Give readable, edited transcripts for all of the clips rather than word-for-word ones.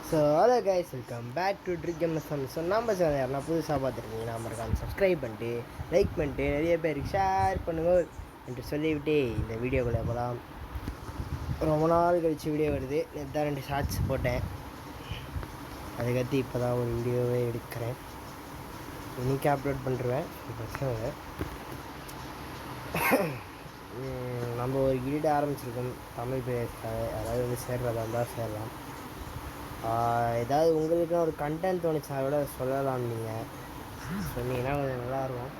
So hello guys, welcome back to trick MSM. So நம்ம channel யாருன்னா புதுசாக பார்த்துருக்கீங்கன்னா மறக்காம சப்ஸ்கிரைப் பண்ணிட்டு லைக் பண்ணிட்டு நிறைய பேருக்கு ஷேர் பண்ணுங்க என்று சொல்லிவிட்டு இந்த வீடியோக்குள்ளே போகலாம். ரொம்ப நாள் கழித்து வீடியோ வருது. நேற்று தான் 2 ஷார்ட்ஸ் போட்டேன். அதுக்கடுத்து இப்போ தான் ஒரு வீடியோவே எடுக்கிறேன். இன்றைக்கி அப்லோட் பண்ணுறேன், பிரச்சனை இல்லை. நம்ம ஒரு கில்டு ஆரம்பிச்சிருக்கோம் தமிழ் பிளேயர்ஸ்க்காக. யாராவது வந்து சேர்றதா இருந்தால் சேரலாம். ஏதாவது உங்களுக்குன்னு ஒரு கண்டென்ட் தோணுச்சுன்னா கூட சொல்லலாம். நீங்கள் சொன்னீங்கன்னா கொஞ்சம் நல்லாயிருக்கும்.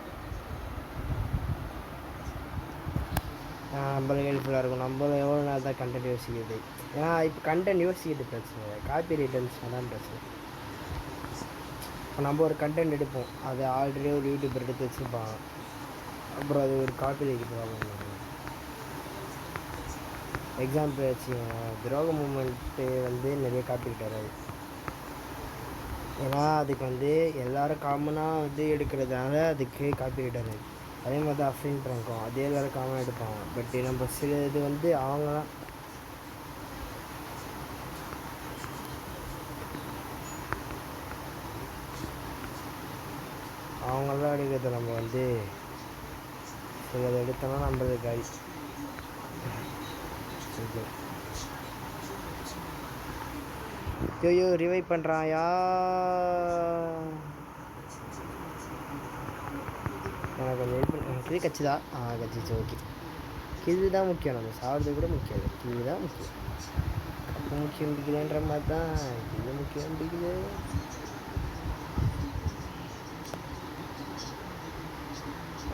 நம்மளுக்கு ஹெல்ப்ஃபுல்லாக இருக்கும். நம்மளும் எவ்வளோ நாள் தான் கண்டென்ட் யோசிக்கிறது. ஏன்னா இப்போ கண்டென்ட் யோசிக்கிறது பிரச்சனை இல்லை, காப்பி ரைட்டர்ஸ் தான் பிரச்சனை. இப்போ நம்ம ஒரு கண்டென்ட் எடுப்போம், அது ஆல்ரெடி ஒரு யூடியூபர் எடுத்து வச்சுருப்பாங்க. அப்புறம் அது ஒரு காப்பி ரைட் ப்ராப்ளம். எக்ஸாம்பிள் வச்சுக்கோங்க, துரோக மூமெண்ட்டு வந்து நிறைய காப்பி ரைட் வராது. ஏன்னா அதுக்கு வந்து எல்லோரும் காமனாக வந்து எடுக்கிறதுனால அதுக்கு காப்பி ரைட் வராது. அதே மாதிரி தான் அஃபின் ப்ராங்கும் அதே எல்லோரும் காமனாக எடுப்பாங்க. பட் நம்ம சில இது வந்து அவங்களாம் எடுக்கிறது. நம்ம வந்து சிலது எடுத்தோம்னா நம்மளுக்கு கை ஐயோ ரிவைவ் பண்ணுறாயா. எனக்கு கொஞ்சம் ஹெல்ப் பண்ண. இது கட்சிதா கட்சிச்சு. ஓகே, கிது தான் முக்கியம். நம்ம சாப்பிட்றது கூட முக்கியம் இல்லை, கிது தான் முக்கியம். அப்போ முக்கியம் பிடிக்கலன்ற மாதிரி தான் இது முக்கியம் பிடிக்குது.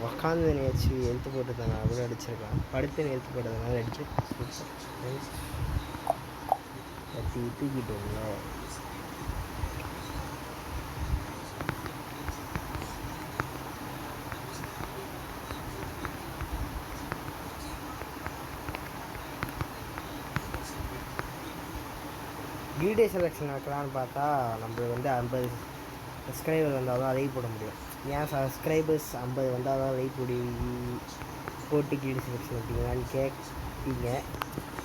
உக்காந்து நேச்சு எழுத்து போட்டதுனால கூட அடிச்சிருக்கலாம், படுத்து எழுத்து போட்டதுனால அடிச்சு கட்டி தூக்கிட்டோம்ல. வீடியோ செலெக்ஷன் வைக்கலான்னு பார்த்தா நம்மளுக்கு வந்து 50 சப்ஸ்கிரைபர் வந்தால் தான் லைவ் போட முடியும். ஏன் சப்ஸ்கிரைபர்ஸ் 50 வந்தால் தான் லைவ் போட்டு வீடியோ செலெக்ஷன் வைப்பீங்களான்னு கேட்பீங்க.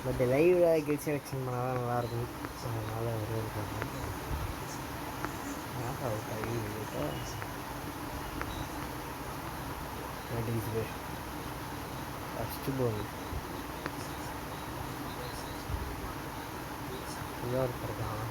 பட் லைவில் வீடியோ செலெக்ஷன் பண்ணால் தான் நல்லாயிருக்கும். அதனால் ஒரு ஃபஸ்ட்டு போகுது இருக்கான்.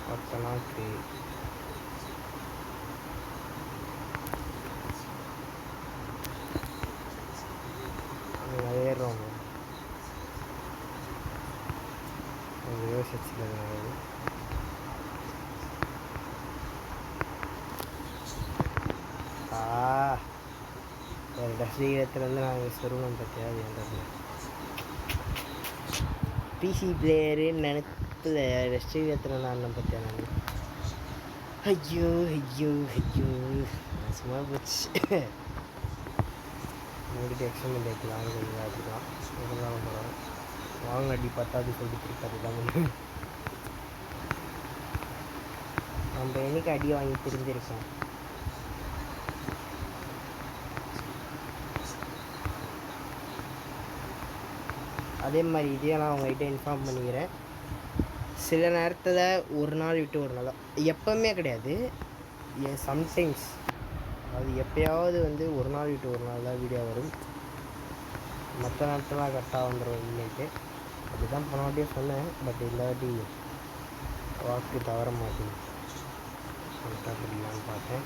பத்தனாக்கு ஏறுறோம். யோசிச்சுக்கிறது ஒரு டஸ்டீகத்துலேருந்து நாங்கள் சொருவம் பற்றியாது என்றது பிசி பிளேயருன்னு நினைத்துல டஸ்டீகத்தில் நான் பற்றியா நான். ஐயோ ஐயோ ஐயோ சும்மா போச்சு. மூடிட்டு எக்ஸ்பெரிமெண்ட் வைக்கலாம், கொஞ்சம் ஆகிக்கலாம். இதெல்லாம் போகிறோம் வாங்க அடி பத்தாது சொல்லிட்டு தான் நம்ம என்னைக்கு அடி வாங்கி தெரிஞ்சிருக்கோம். அதே மாதிரி இதே நான் அவங்ககிட்ட இன்ஃபார்ம் பண்ணிக்கிறேன். சில நேரத்தில் ஒரு நாள் விட்டு ஒரு நாள் தான், எப்போவுமே கிடையாது. சம்டைம்ஸ், அது எப்போயாவது வந்து ஒரு நாள் விட்டு ஒரு நாள் தான் வீடியோ வரும். மற்ற நேரத்தில் கரெக்டாக வந்துடும் இன்னைக்கு. அப்படி தான் போன வாட்டியே சொன்னேன். பட் இந்த வாட்டி வாக்கு தவற மாட்டேன் கரெக்டாக படிக்கலான்னு பார்த்தேன்.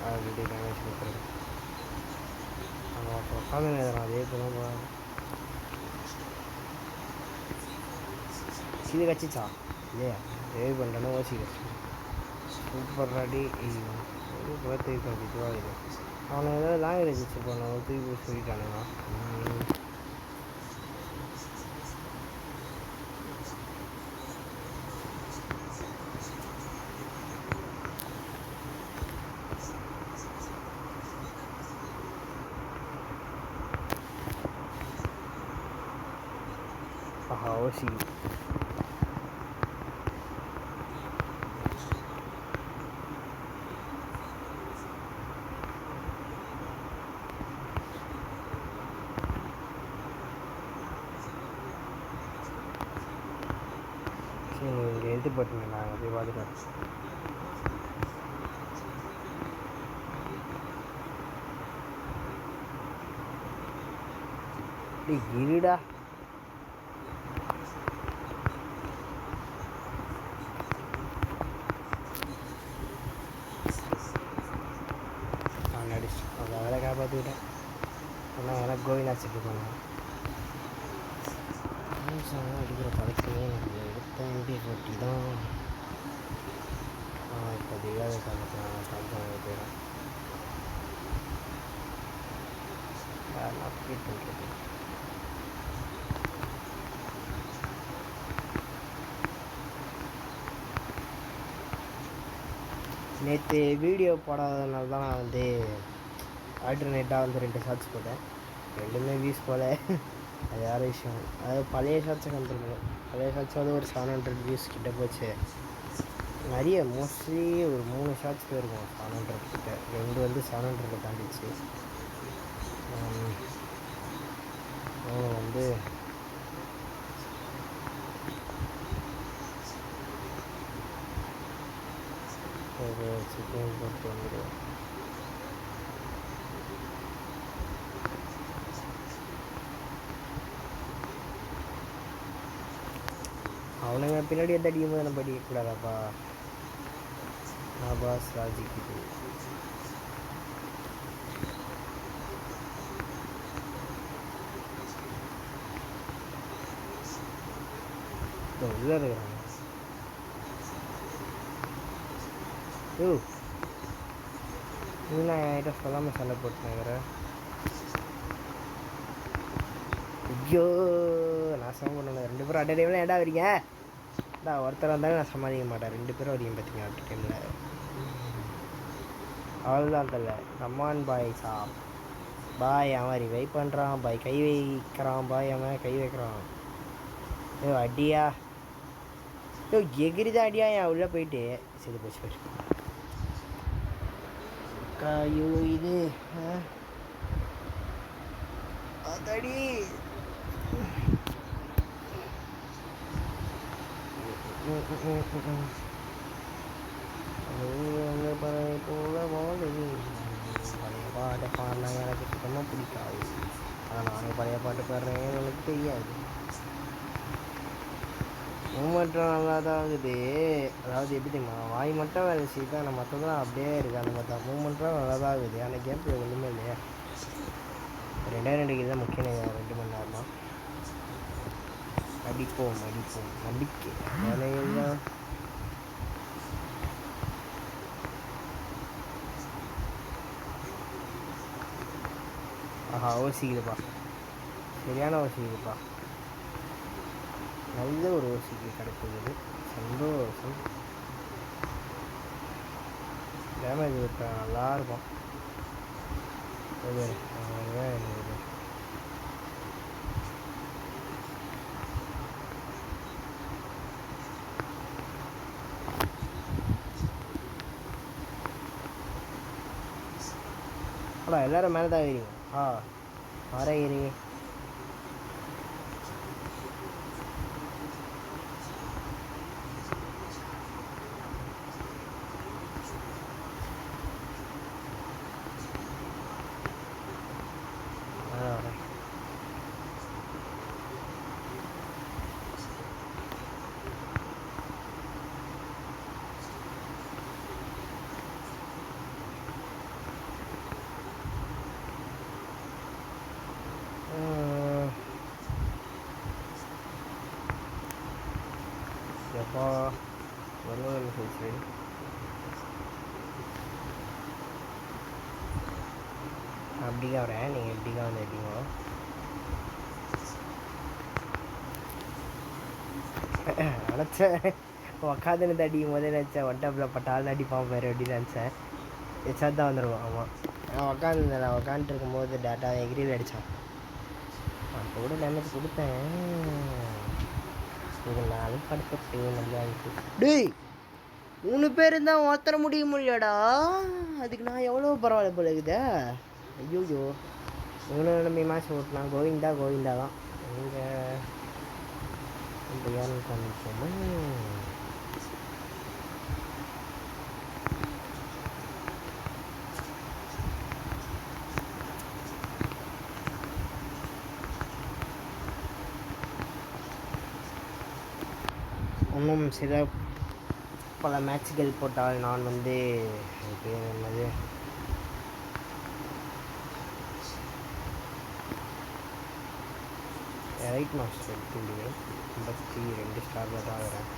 ஆல்ரெடி டேமேஜ் கொடுக்குறேன். உட்காந்து நேரம் அதே போல இது கச்சிச்சா இல்லையா சேவ் பண்ணுறேன்னு யோசிக்கிறேன். சூப்பர் ராடி தூக்கி இதுவாக இது அவனை ஏதாவது லாங்குவேஜ் வச்சுருப்பான். தூக்கி போய் சொல்லிட்டானுங்க. ஓசி போட்டுங்க, நாங்கள் போய் பார்த்துட்டு இருடா. நான் நடிச்சு அதை வேலை காப்பாற்றிக்கிட்டேன். ஆனால் எனக்கு கோவிந்தா செட்டு போனேன் அடிக்கிற படத்துலேயே நம்ம எடுத்த MP40 தான். இப்போ திகாத காலத்தில் சாம்சங் போயிடும். யாரெல்லாம் அப்டேட் பண்ணுறது? நேற்று வீடியோ போடாததுனால தான் நான் வந்து ஆல்டர்னேட்டாக வந்து 2 ஷார்ட்ஸ் போட்டேன். 2மே வியூஸ் போல. அது வேறு விஷயம். அதாவது பழைய ஷார்ட்ஸை கம்பேர் பண்ணும். பழைய ஷார்ட்ஸ் வந்து ஒரு 700 வியூஸ் கிட்ட போச்சு. நிறைய மோஸ்ட்லி ஒரு 3 ஷார்ட்ஸ் போயிருக்கும் 700 கிட்ட. 2 வந்து 700 தாண்டிச்சு. வந்து ஒரு சிக்கன் போட்டு வந்துடுவோம். அவனுங்க பின்னாடி எந்த அடிக்கும் போது நம்ம அடிக்கக்கூடாதாப்பா. பாஸ் ராஜிக்குது. உள்ள இருக்கிறாங்க. நான் என்கிட்ட சொல்லாமல் சண்டை போட்டுனேங்கிறேன். ஐயோ நாசம் பண்ணணும். 2 பேரும் அட் டைமில் ஏண்டா வரீங்க? ஒருத்தர் வந்தாலும் நான் சமாளிக்க மாட்டேன். 2 பேரும் வரீங்க பார்த்தீங்க அட் டைமில். அவ்வளோதான் தெரியல. கம்மான் பாய் சாப் பாய். அவன் ரிவைவ் பண்ணுறான் பாய். கை வைக்கிறான் பாய். அவன் கை வைக்கிறான். அடியா எகிரிதான் அடியா. என் உள்ளே போயிட்டு சரி போச்சு போயிட்டு. ஐயோ இது அதடி போல வாழுது. பழைய பாட்டை பாடினாங்க எனக்கு சுத்தமாக பிடிக்காது. ஆனால் நானே பழைய பாட்டு பாடுறேன் எனக்கு தெரியாது. மூமெண்ட்டும் நல்லா தான் ஆகுது. அதாவது எப்படி தெரியுமா, வாய் மட்டும் வேலை செய்யுது. ஆனால் மற்றதெல்லாம் அப்படியே இருக்குது. அந்த மாதிரி தான் மூமெண்ட்டும் நல்லா தான் ஆகுது. ஆனால் கேம் பிளே ஒன்றுமே இல்லையா. 2 தான் முக்கியம். 2 மணி நேரமாக அடிப்போம் நம்பிக்கை வேலையெல்லாம். ஆஹா ஓசிக்குதுப்பா. சரியான ஓசிக்குதுப்பா. நல்ல ஒரு ஓசிக்கு கிடைக்குது. சந்தோஷம். டேமேஜ் விட்டா நல்லாயிருக்கும். எல்லோரும் மேலே தான் ஏறிங்க. வர ஏறி எப்போ வருவது சொல்லிச்சு. அப்படிக்கா வரேன். நீங்கள் எப்படிக்கா வந்து எப்படிங்களோ நினச்சேன். உக்காந்துன்னு அடிக்கும் போதே நினச்சேன் ஒட்டப்பில் பட்டாலும் அடிப்பான் பேர் அப்படின்னு நினச்சேன். எச்சாத் தான் வந்துடுவோம். ஆமாம் நான் உக்காந்துட்டு இருக்கும்போது டேட்டா எகிரியில் அடித்தான். நான் கூட டேமேஜ் கொடுத்தேன். ஒரு நாள் படுத்துட்டு நல்லா இருக்கு. டேய் 3 பேர் இருந்தால் மாற்ற முடியுமில்லடா. அதுக்கு நான் எவ்வளோ பரவாயில்ல போல இருக்குதா. ஐயோயோ இவனை நம்பி மேட்ச் ஓட்டலாம். கோவிந்தா தான். எங்கே யாரும் காமிப்போமா. இன்னும் சில பல மேட்ச்கள் போட்டால் நான் வந்து பேர் என்னது ரைட் மாஸ்டர் எடுத்துள்ளேன். 52 ஸ்டாரில் தான் வரேன்.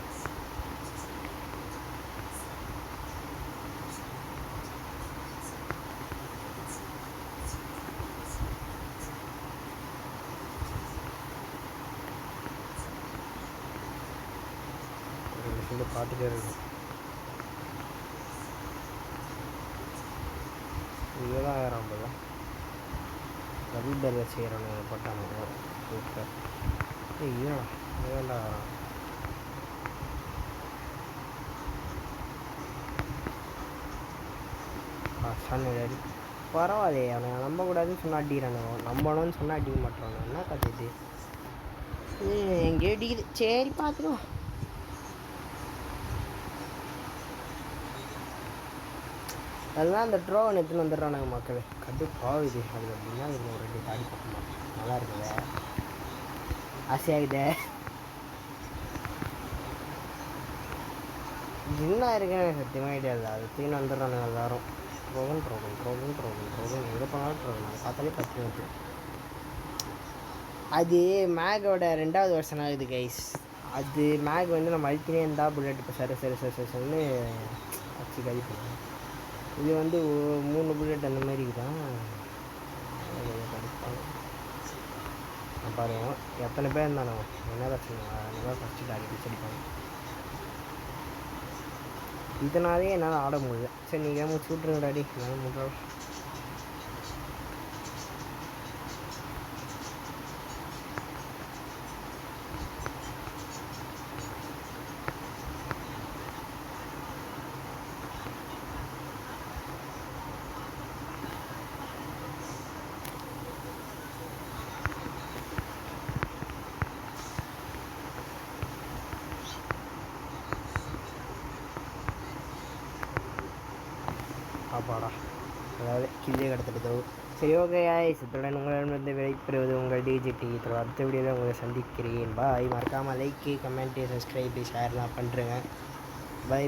பார்த்துட்டே இருக்கும். இதுதான் ஆயிரம் போல டபுள் பேரில் செய்கிறவங்க போட்டாங்க. சூப்பர். இதுதான் இதுதான்டா சன்னடி பரவாயில்லையே. அவனை நம்பக்கூடாதுன்னு சொன்னால் அடிக்கிறானுவோ, நம்பணும்னு சொன்னால் அடிக்க மாட்டானோ. என்ன கதை இது? எங்கேயோ அடிக்குது. சரி பார்த்துக்குவோம். அதெல்லாம் அந்த ட்ரோவன் எடுத்துன்னு வந்துடுறானுங்க மக்கள். கடுப்பாகுது அது. அப்படின்னா இது ஒரு 2 தாடி பக்கமா நல்லா இருக்குதே, ஆசையாகுதே. என்ன இருக்குன்னு சத்தியமாக ஐடியா இல்லை. அது தீன்னு வந்துடுறானுங்க எல்லாரும். ட்ரோகன் எங்கே போனாலும் ட்ரோகன். அதை பார்த்தாலே 10 வருது. அது மேகோட 2வது வருஷன் ஆகுது கைஸ். அது மேக் வந்து நம்ம அழுத்தினே இருந்தால் புல்லட் இப்போ சரி வச்சு கழி பண்ணுவோம். இது வந்து 3 புல்லட் அந்த மாதிரி தான் கிடைப்பாங்க. பாருங்க எத்தனை பேர் இருந்தானோ என்ன பிரச்சனை நல்லா ஃபஸ்ட்டு டார்கெட் அடிப்பாங்க. இதனாலே என்னால் ஆட முடியல. சரி நீங்கள் முடிச்சு விட்ருங்க டாடி. நான் முடியும். அப்பாடா, அதாவது கில்லே கிடத்துட்டதோ. சரி ஓகே ஆயிஸ், இத்துடன் உங்களிடமிருந்து விடைபெறுவது உங்கள் டிஜிடி. அடுத்த வீடியோவில் உங்களை சந்திக்கிறேன். பாய். மறக்காமல் லைக்கு, கமெண்ட்டு, சப்ஸ்கிரைபு, ஷேர்லாம் பண்ணுறேங்க. பை.